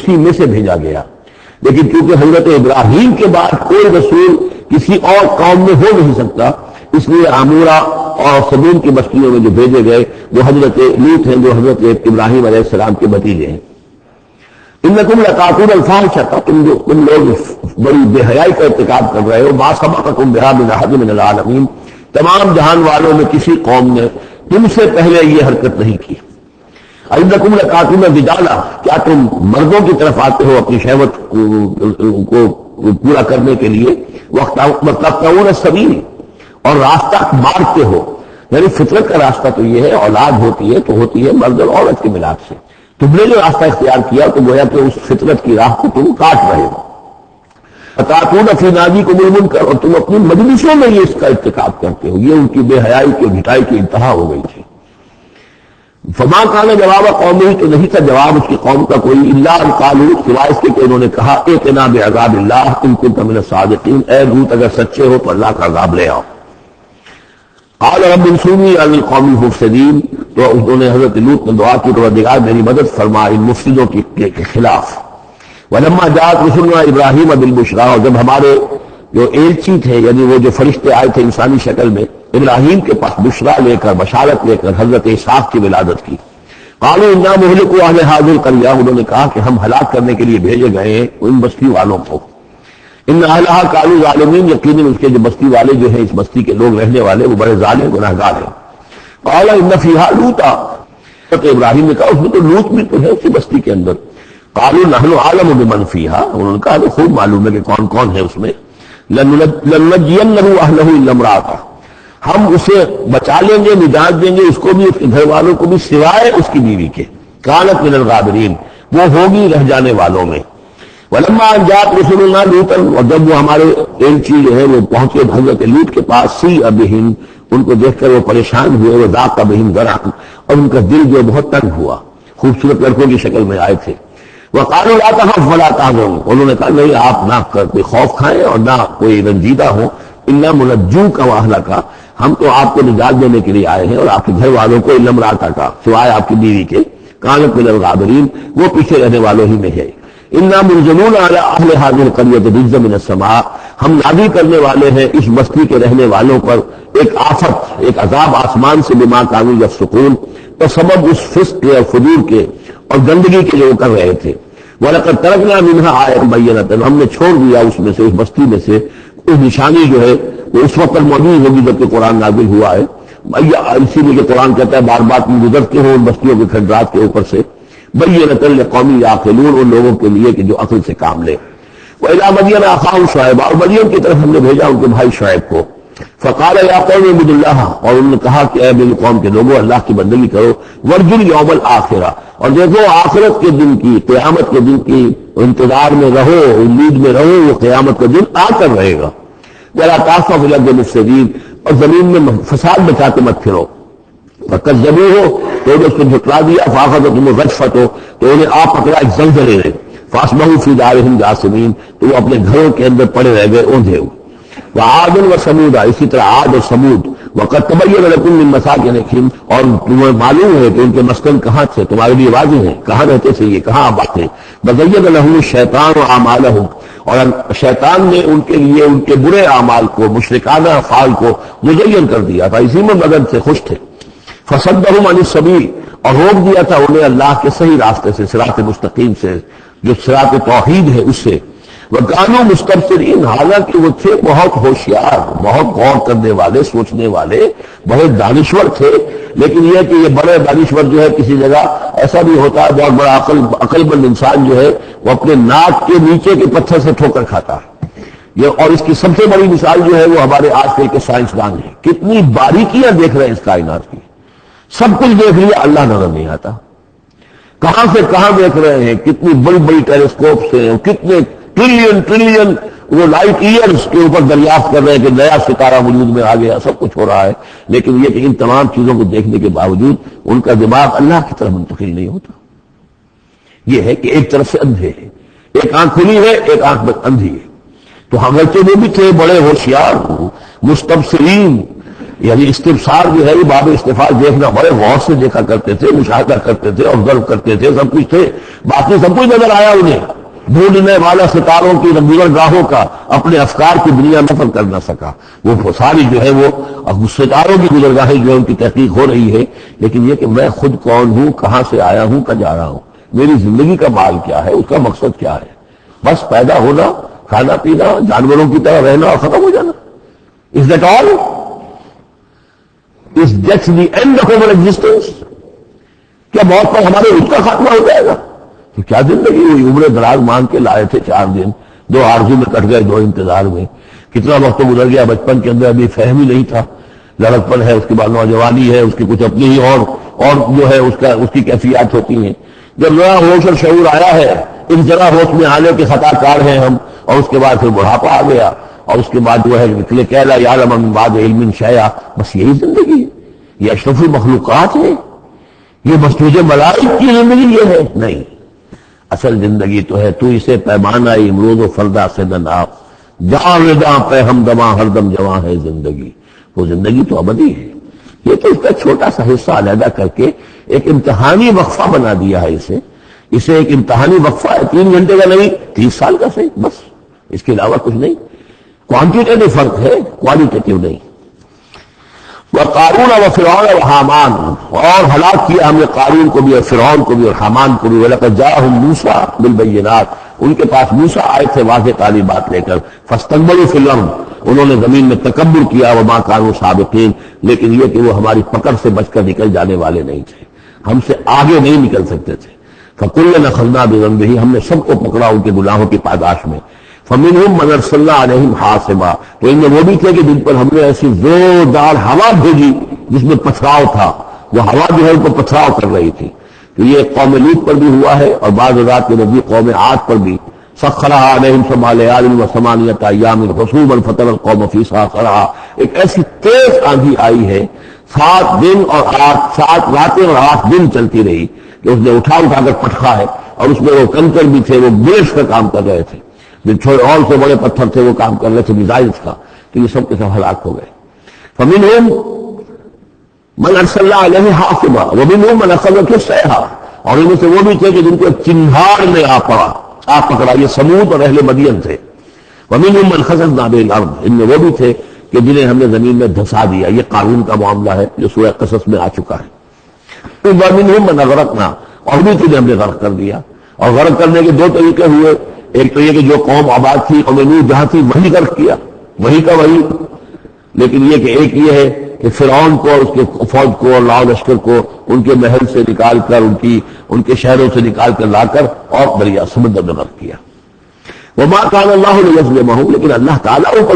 اسی میں سے بھیجا گیا. لیکن چونکہ حضرت ابراہیم کے بعد کوئی رسول کسی اور قوم میں ہو نہیں سکتا، اس لیے عامورہ اور صدوم کی بستیوں میں جو بھیجے گئے وہ حضرت لوط ہیں جو حضرت ابراہیم علیہ السلام کے بھتیجے ہیں. انکم لتاتون الفاحشۃ، تم لوگ بڑی بے حیائی کا ارتکاب کر رہے ہو. ما سبقکم بہا من احد من العالمین، تمام جہان والوں میں کسی قوم نے تم سے پہلے یہ حرکت نہیں کی. انکم لتاتون الرجالا، کیا تم مردوں کی طرف آتے ہو اپنی شہوت کو پورا کرنے کے لیے. وتقطعون السبیل، اور راستہ مارتے ہو. یعنی فطرت کا راستہ تو یہ ہے، اولاد ہوتی ہے تو ہوتی ہے مرد اور عورت کے ملاپ سے. تم نے جو راستہ اختیار کیا تو گویا کہ اس فطرت کی راہ کو تم کاٹ رہے ہو. فتاتون فی نادیکم المنکر، اور تم اپنی مجلسوں میں یہ اس کا ارتکاب کرتے ہو. یہ ان کی بے حیائی کی گھٹائی کی انتہا ہو گئی تھی. فما کان جواب قومہ، تو نہیں تھا جواب اس کی قوم کا کوئی، الا ان قالوا، سوائے اس کے کہ انہوں نے کہا ائتنا بعذاب اللہ ان کنت من الصادقین، اے لوط اگر سچے ہو تو اللہ کا عذاب لے آؤ. قال رب انصرنی علی القوم المفسدین، تو انہوں نے حضرت لوط نے دعا کی پروردگار میری مدد فرما ان مفسدوں کے خلاف. ولما جاءت رسلنا ابراہیم بالبشریٰ، اور جب ہمارے جو ایلچی تھے یعنی وہ جو فرشتے آئے تھے انسانی شکل میں ابراہیم کے پاس بشرا لے کر، بشارت لے کر حضرت اسحاق کی ولادت کی. قالوا انا مهلكوا اهل هذه القرية، انہوں نے کہا کہ ہم ہلاک کرنے کے لیے بھیجے گئے ہیں ان بستی والوں کو. ان اهلها كانوا ظالمین، یقیناً اس کے جو بستی والے جو ہیں اس بستی کے لوگ رہنے والے وہ بڑے ظالم گناہگار ہیں. قال ان فيها لوطا، تو ابراہیم نے کہا اس میں تو لوط بھی تو ہے اسی بستی کے اندر. قالوا نحن اعلم بمن فيها، انہوں نے کہا خوب معلوم ہے کہ کون کون ہے اس میں. لننجینہ اہلہ الا امرأتہ، ہم اسے بچا لیں گے، نجات دیں گے اس کو بھی اس کے گھر والوں کو بھی سوائے اس کی بیوی کے. کانت من الغابرین، وہ ہوگی رہ جانے والوں میں. ولما ان جاءت رسلنا لوطا، اور جب وہ ہمارے ایلچی جو ہے وہ پہنچے حضرت لوط کے پاس، سیء بہم، ان کو دیکھ کر وہ پریشان ہوئے. وہ ضاق بہم ذرعا، اور ان کا دل جو بہت تنگ ہوا. خوبصورت لڑکوں کی شکل میں آئے تھے. وقالوا لا تخف ولا تحزن، انہوں نے کہا نہیں آپ نہ کوئی خوف کھائیں اور نہ کوئی رنجیدہ ہو. انا منجوک واہلک، ہم تو آپ کو نجات دینے کے لیے آئے ہیں اور آپ کے گھر والوں کو الا امرأتک، سوائے آپ کی بیوی کے. کانت من الغابرین، وہ پیچھے رہنے والوں ہی میں ہے. انا منزلون علی اہل هذه القرية رجزا من السماء، ہم نازل کرنے والے ہیں اس بستی کے رہنے والوں پر ایک آفت، ایک عذاب آسمان سے، بما كانوا يفسقون، تو سبب اس فسق کے اور فجور کے اور گندگی کے جو وہ کر رہے تھے. وَلَقَدْ تَرَكْنَا مِنْهَا آیَةً بَيِّنَةً، ہم نے چھوڑ دیا اس میں سے، اس بستی میں سے کوئی نشانی جو ہے وہ اس وقت موجود ہوگی جب کہ قرآن نازل ہوا ہے. اسی لیے کہ قرآن کہتا ہے بار بار تم گزرتے ہو ان بستیوں کے کھنڈرات کے اوپر سے. بَيِّنَةً لِقَوْمٍ يَعْقِلُونَ، ان لوگوں کے لیے کہ جو عقل سے کام لے. وَإِلَىٰ مَدْيَنَ أَخَاهُمْ شُعَيْبًا، اور مدین کی طرف ہم نے بھیجا ان کے بھائی شعیب کو. فقال یا قوم اعبدوا اللہ، اور انہوں نے کہا کہ اے میری قوم کے لوگوں اللہ کی بندگی کرو. وارجوا الیوم الآخرہ، اور دیکھو آخرت کے دن کی، قیامت کے دن کی انتظار میں رہو، امید میں رہو، وہ قیامت کا دن آ کر رہے گا. ولا تعثوا فی الارض مفسدین، اور زمین میں فساد بچاتے مت پھرو. فکذبوہ، تو نے اس کو جھٹلا دیا. فاخذتہم الرجفۃ، تو انہیں آ پکڑا ایک زلزلے نے. فاصبحوا فی دارہم جاثمین، تو وہ اپنے گھروں کے اندر پڑے رہ گئے اوندھے ہوئے. وعاد وثمود، اسی طرح عاد اور ثمود. وقد تبین لکم من مساکنہم، اور تمہیں معلوم ہے کہ ان کے مسکن کہاں تھے، تمہارے لیے واضح ہے کہاں رہتے تھے یہ، کہاں آباد تھے. وزین لہم الشیطان اعمالہم، اور شیطان نے ان کے لیے ان کے برے اعمال کو، مشرکانہ افعال کو مزین کر دیا تھا، اسی میں مگن سے خوش تھے. فصدہم عن السبیل، اور روک دیا تھا انہیں اللہ کے صحیح راستے سے، صراط مستقیم سے، جو صراط توحید ہے اس سے. وَكَانُوا مُسْتَبْصِرِينَ، حالانکہ وہ تھے بہت ہوشیار، بہت غور کرنے والے، سوچنے والے، بہت دانشور تھے. لیکن یہ کہ یہ بڑے دانشور جو ہے کسی جگہ ایسا بھی ہوتا ہے، بہت بڑا عقل مند انسان جو ہے وہ اپنے ناک کے نیچے کے پتھر سے ٹھوکر کھاتا ہے. یہ اور اس کی سب سے بڑی مثال جو ہے وہ ہمارے آج کل کے سائنسدان ہیں. کتنی باریکیاں دیکھ رہے ہیں اس کائنات کی، سب کچھ دیکھ لیا، اللہ نظر نہیں آتا. کہاں سے کہاں دیکھ رہے ہیں، کتنی بڑی بڑی ٹیلیسکوپ سے، کتنے ٹریلین وہ لائٹ ایئرز کے اوپر دریافت کر رہے ہیں کہ نیا ستارہ وجود میں آ گیا، سب کچھ ہو رہا ہے. لیکن یہ کہ ان تمام چیزوں کو دیکھنے کے باوجود ان کا دماغ اللہ کی طرف منتقل نہیں ہوتا. یہ ہے کہ ایک طرف سے اندھے ہیں، ایک آنکھ کھلی ہے، ایک آنکھ اندھی ہے. تو اگرچہ وہ بھی تھے بڑے ہوشیار، مستبصرین، یعنی استفسار جو ہے یہ باب استفسار دیکھنا بڑے غور سے دیکھا کرتے تھے، مشاہدہ کرتے تھے، آبزرو کرتے تھے، سب کچھ تھے، باقی سب کچھ نظر آیا انہیں، ڈھونڈنے والا ستاروں کی گزرگاہوں کا اپنے افکار کی دنیا نفر کر نہ سکا۔ وہ ساری جو ہے وہ ستاروں کی گزرگاہیں جو ہے ان کی تحقیق ہو رہی ہے، لیکن یہ کہ میں خود کون ہوں، کہاں سے آیا ہوں، کہاں جا رہا ہوں، میری زندگی کا مال کیا ہے، اس کا مقصد کیا ہے؟ بس پیدا ہونا، کھانا پینا، جانوروں کی طرح رہنا اور ختم ہو جانا۔ Is that all? Is death the end of our existence? کیا موت پر ہمارے اس کا خاتمہ ہو جائے گا؟ تو کیا زندگی ہوئی؟ عمر دراز مانگ کے لائے تھے 4 دن، 2 آرزو میں کٹ گئے، 2 انتظار میں، کتنا وقت گزر گیا، بچپن کے اندر ابھی فہم ہی نہیں تھا، لڑکپن ہے، اس کے بعد نوجوانی ہے، اس کی کچھ اپنی ہی اور جو ہے اس کی کیفیات ہوتی ہیں۔ جب ذرا ہوش اور شعور آیا ہے، ان ذرا ہوش میں آنے کے خطا کار ہیں ہم، اور اس کے بعد پھر بڑھاپا آ گیا، اور اس کے بعد جو ہے نکلے کہلا یعلم من بعد علم شیئا، بس یہی زندگی ہے؟ یہ اشرف المخلوقات ہے؟ یہ مسجود ملائک کی زندگی یہ ہے؟ نہیں، اصل زندگی تو ہے تو اسے پیمانہ امروز و فردا سے نہ جان ردا پہ ہم دماں ہر دم جواں ہے زندگی، وہ زندگی تو ابدی ہے۔ یہ تو اس کا چھوٹا سا حصہ علیحدہ کر کے ایک امتحانی وقفہ بنا دیا ہے، اسے ایک امتحانی وقفہ ہے، 3 گھنٹے کا نہیں، 30 سال کا صحیح، بس اس کے علاوہ کچھ نہیں۔ کوانٹیٹیو فرق ہے، کوالیٹیٹیو نہیں۔ وقارون و فرعون و حامان، اور ہلاک کیا ہم نے قارون کو بھی اور فرعون کو بھی اور حامان کو بھی۔ وَلَقَدْ جَاءَهُم مُوسَىٰ بِالْبَيِّنَاتِ، ان کے پاس موسیٰ آئے تھے واضح تعلیمات لے کر۔ فَاسْتَكْبَرُوا فِي الْأَرْضِ، انہوں نے زمین میں تکبر کیا، وَمَا كَانُوا سَابِقِينَ، لیکن یہ کہ وہ ہماری پکڑ سے بچ کر نکل جانے والے نہیں تھے، ہم سے آگے نہیں نکل سکتے تھے۔ فَكُلًّا أَخَذْنَا بِذَنبِهِ، ہم نے سب کو پکڑا ان کے گناہوں کی پاداش میں۔ فَمِنْهُمْ مَنْ أَرْسَلْنَا عَلَيْهِمْ حَاصِبًا، تو ان میں وہ بھی تھے کہ جن پر ہم نے ایسی زوردار ہوا بھیجی جس میں پتھراؤ تھا، وہ ہوا جو ہے ان کو پتھراؤ کر رہی تھی۔ تو یہ قوم لوط پر بھی ہوا ہے، اور بعض اوقات کے نزدیک قوم عاد پر بھی۔ سخرها عليهم 7 ليال و8 أيام حسوما فترى القوم فيها صرعى، ایک ایسی تیز آندھی آئی ہے، 7 دن اور 7 راتیں اور 8 دن چلتی رہی کہ اس نے اٹھا کر پٹخا ہے، اور اس میں وہ کنکر بھی تھے، وہ برش کا کام کر رہے تھے، جو چھوٹے اور سے بڑے پتھر تھے وہ کام کر رہے تھے میزائلز کا، تو یہ سب کے سب ہلاک ہو گئے۔ فمنهم من ارسلنا علیہ حاصبا ومنهم من اخذته الصیحہ، اور ان میں سے وہ بھی تھے کہ جن کو چنگھاڑ نے آ پکڑا، یہ سمود اور اہل مدین تھے۔ ومنهم من خسفنا به الارض، ان میں وہ بھی تھے کہ جنہیں ہم نے زمین میں دھسا دیا، یہ قارون کا معاملہ ہے جو سورہ قصص میں آ چکا ہے۔ ومنهم من اغرقنا، اور بھی تجھے ہم نے غرق کر دیا، اور غرق کرنے کے 2 طریقے ہوئے، ایک تو یہ کہ جو قوم آباد تھی قوم نوح جہاں تھی وہی غرق کیا، وہی کا وہی، لیکن یہ کہ ایک یہ ہے کہ فرعون کو اور اس کے فوج کو اور لاؤ لشکر کو ان کے محل سے نکال کر ان کے شہروں سے نکال کر لا کر اور دریا سمندر میں غرق کیا۔ وما كان الله ليظلمهم، لیکن اللہ تعالیٰ اوپر